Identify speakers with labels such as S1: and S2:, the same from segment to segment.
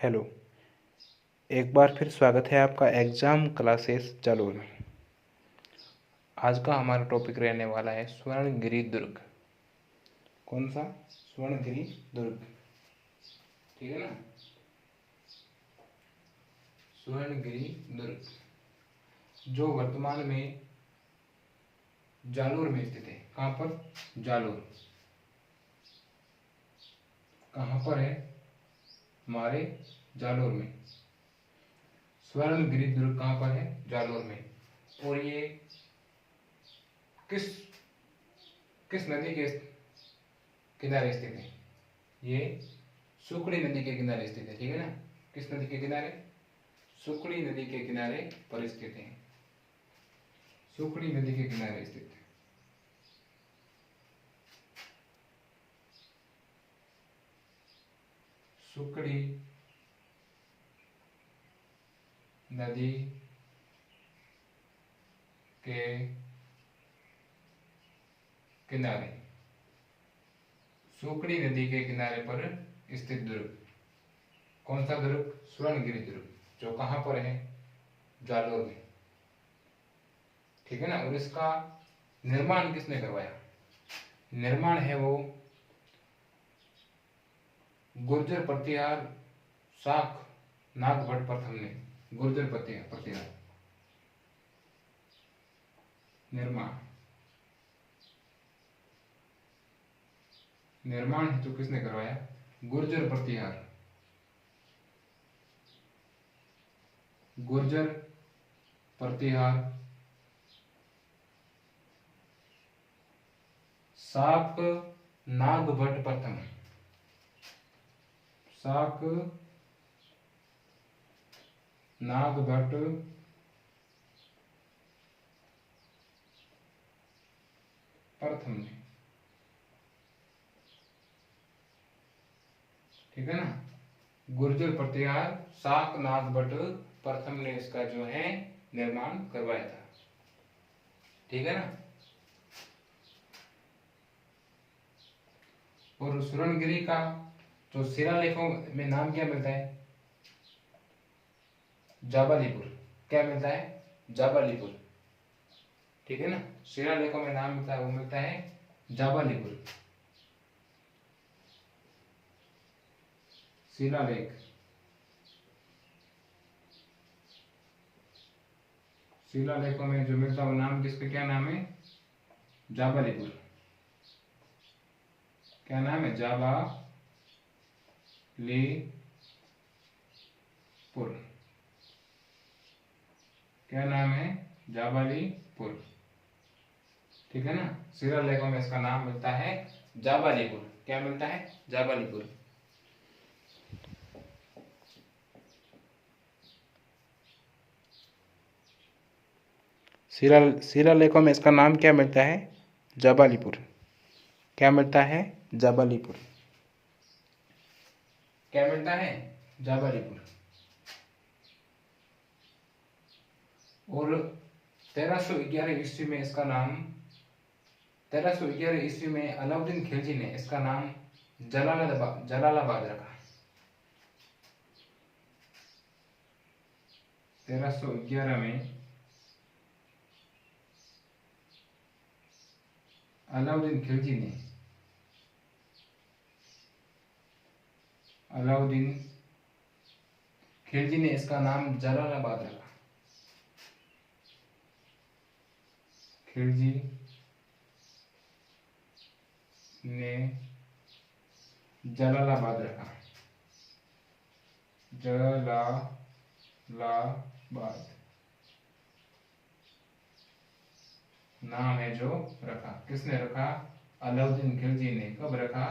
S1: Hello. एक बार फिर स्वागत है आपका एग्ज़ाम क्लासेस जालोर में। आज का हमारा टॉपिक रहने वाला है स्वर्णगिरी दुर्ग। कौन सा? स्वर्णगिरी दुर्ग। ठीक है ना। स्वर्णगिरी दुर्ग जो वर्तमान में जालोर में स्थित है। कहाँ पर? जालोर। कहाँ पर है? हमारे जालोर में। स्वर्णगिरी दुर्ग कहाँ पर है? जालोर में। और ये किस किस नदी के किनारे स्थित है? ये सुकड़ी नदी के किनारे स्थित है। ठीक है ना। किस नदी के किनारे? सुकड़ी नदी के किनारे पर स्थित है। सुकड़ी नदी के किनारे स्थित है। सुकड़ी नदी के किनारे। सुकड़ी नदी के किनारे पर स्थित दुर्ग। कौन सा दुर्ग? स्वर्णगिरी दुर्ग जो कहाँ पर है? जालोर में। ठीक है ना। और इसका निर्माण किसने करवाया? निर्माण है वो गुर्जर प्रतिहार शाक नागभट्ट प्रथम ने। गुर्जर प्रतिहार निर्माण हेतु किसने करवाया? गुर्जर प्रतिहार। गुर्जर प्रतिहार शाक नागभट्ट प्रथम। शाक नागभट्ट प्रथम ने। ठीक है ना। गुर्जर प्रतिहार शाक नागभट्ट प्रथम ने इसका जो है निर्माण करवाया था। ठीक है ना। और स्वर्णगिरी का जो शिलालेखों में नाम क्या मिलता है? जाबालीपुर। क्या मिलता है? जाबालीपुर। ठीक है ना। शिलालेखों में नाम मिलता है, वो मिलता है जाबालीपुर। शिलालेख शिलालेखों में जो मिलता है वो नाम किसका क्या नाम है? जाबालीपुर। क्या नाम है? जाबालीपुर। क्या नाम है? जाबालीपुर। ठीक है ना। शिलालेखों में इसका नाम मिलता है जाबालीपुर। क्या मिलता है? जाबालीपुर। शिलालेखों में इसका नाम क्या मिलता है? जाबालीपुर। क्या मिलता है? जाबालीपुर। क्या मिलता है? जाबालीपुर। और 1311 ईस्वी में इसका नाम 1311 ईस्वी में अलाउद्दीन खिलजी ने इसका नाम जलालाबाद रखा। 1311 में अलाउद्दीन खिलजी ने इसका नाम जलालाबाद रखा। खिलजी ने जलालाबाद रखा। जलालाबाद नाम है जो रखा। किसने रखा? अलाउद्दीन खिलजी ने। कब रखा?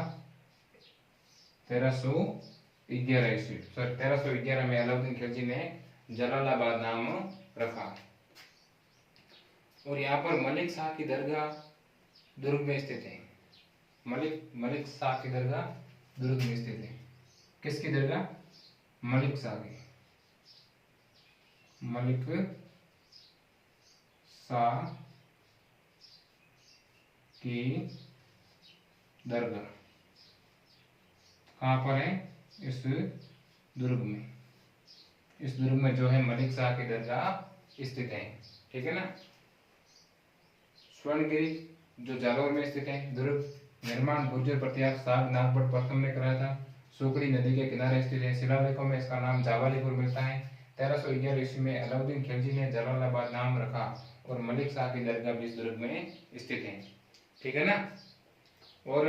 S1: 1311 ईस्वी 1311 में अलाउद्दीन खिलजी ने जलालाबाद नाम रखा। और यहाँ पर मलिक शाह की दरगाह दुर्ग में स्थित है। मलिक शाह की दरगाह दुर्ग में स्थित है। किसकी दरगाह? मलिक शाह की। मलिक शाह की दरगाह कहाँ पर है? इस दुर्ग में। इस दुर्ग में जो है मलिक शाह की दरगाह स्थित है, ठीक है ना। स्वर्णगिरी जो जालौर में स्थित है। दुर्ग निर्माण गुर्जर प्रत्यार साग नागभट्ट प्रथम ने कराया था। सुकड़ी नदी के किनारे स्थित है। शिलालेखों में इसका नाम जावालीपुर मिलता है। 1311 ईस्वी में अलाउद्दीन खिलजी ने जलालाबाद नाम रखा और मलिक शाह की दरगाह भी इस दुर्ग में स्थित है, ठीक है ना। और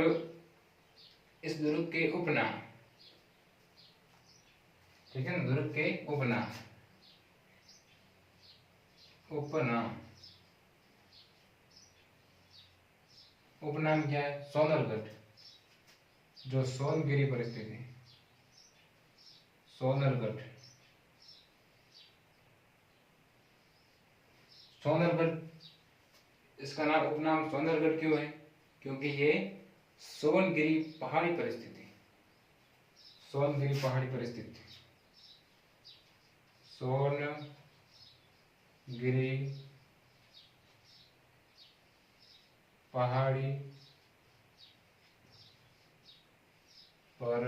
S1: इस दुर्ग के उपनाम, ठीक है ना, दुर्ग के उपनाम उपनाम क्या है? सोनलगढ़, जो सोनगिरी पर स्थित है। सोनलगढ़, सोनलगढ़, इसका नाम उपनाम सोनलगढ़ क्यों है? क्योंकि ये सोनगिरी पहाड़ी पर स्थित है। सोनगिरी पहाड़ी पर स्थित है। सोनगिरी पहाड़ी पर,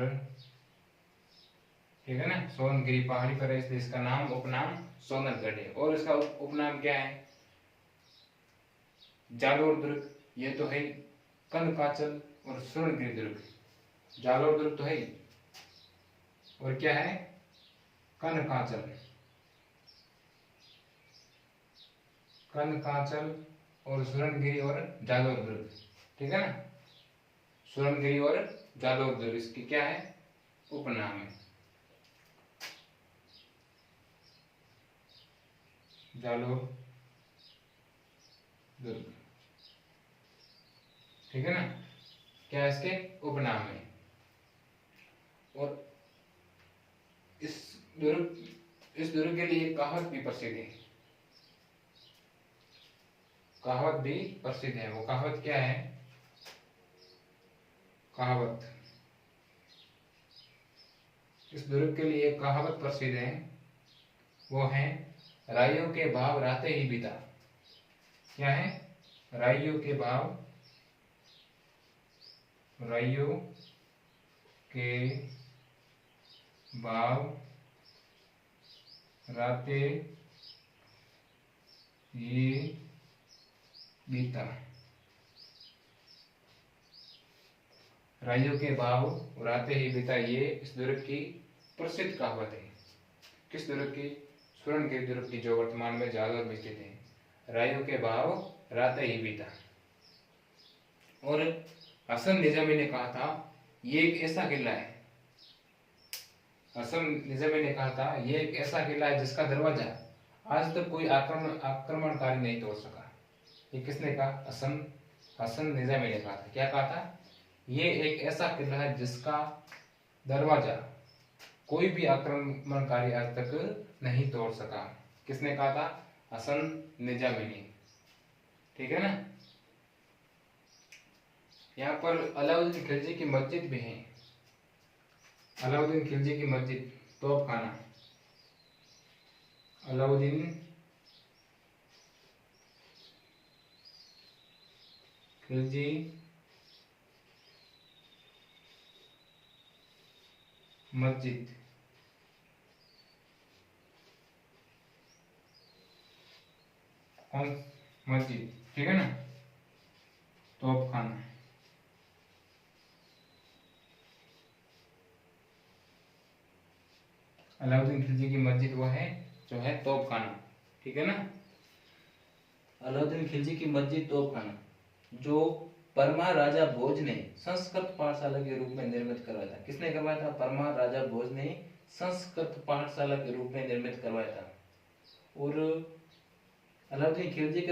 S1: ठीक है ना, सोनगिरी पहाड़ी पर है, इसलिए इसका नाम उपनाम सोनलगढ़ है। और इसका उपनाम क्या है? जालोर दुर्ग, ये तो है। कनकाचल और स्वर्णगिरी दुर्ग। जालोर दुर्ग तो है, और क्या है? कनकाचल, कनकाचल और स्वर्णगिरी और जालोर दुर्ग, ठीक है ना। स्वर्णगिरी और जालोर दुर्ग इसकी क्या है? उपनाम है। जालोर दुर्ग, ठीक है ना, क्या इसके उपनाम है। और इस दुर्ग के लिए कहावत भी प्रसिद्ध है। कहावत भी प्रसिद्ध है। वो कहावत क्या है? कहावत, इस दुर्ग के लिए एक कहावत प्रसिद्ध है, वो है राइयों के भाव राते ही बिता। क्या है? राइयों के भाव, राइयों के भाव राते ही बीता। राइयों के भाव उड़ाते ही बीता, ये इस दुर्ग की प्रसिद्ध कहावत है। किस दुर्ग की? स्वर्णगिरी दुर्ग की, जो वर्तमान में जालौर में स्थित है। राइयों के भाव राते ही बीता। और हसन निजामी ने कहा था ये एक ऐसा किला है, हसन निजामी ने कहा था ये एक ऐसा किला है जिसका दरवाजा आज तक कोई आक्रमणकारी नहीं तोड़ सका। ये किसने कहा? हसन निजामी ने कहा था। क्या कहा था? ये एक ऐसा किला है जिसका दरवाजा कोई भी आक्रमणकारी आज तक नहीं तोड़ सका। किसने कहा था? हसन निजामी ने, ठीक है ना। यहाँ पर अलाउद्दीन खिलजी की मस्जिद भी है। अलाउद्दीन खिलजी की मस्जिद, तोपखाना। अलाउद्दीन खिलजी मस्जिद, कौन मस्जिद, ठीक है ना, तोपखाना। अलाउद्दीन खिलजी की मस्जिद वो है जो है तोपखाना, ठीक है ना। अलाउद्दीन खिलजी की मस्जिद तोपखाना, जो परमार राजा भोज ने संस्कृत पाठशाला के रूप में निर्मित करवाया था। किसने करवाया था? परमार राजा भोज ने संस्कृत पाठशाला के रूप में निर्मित करवाया था। और अलाउद्दीन खिलजी के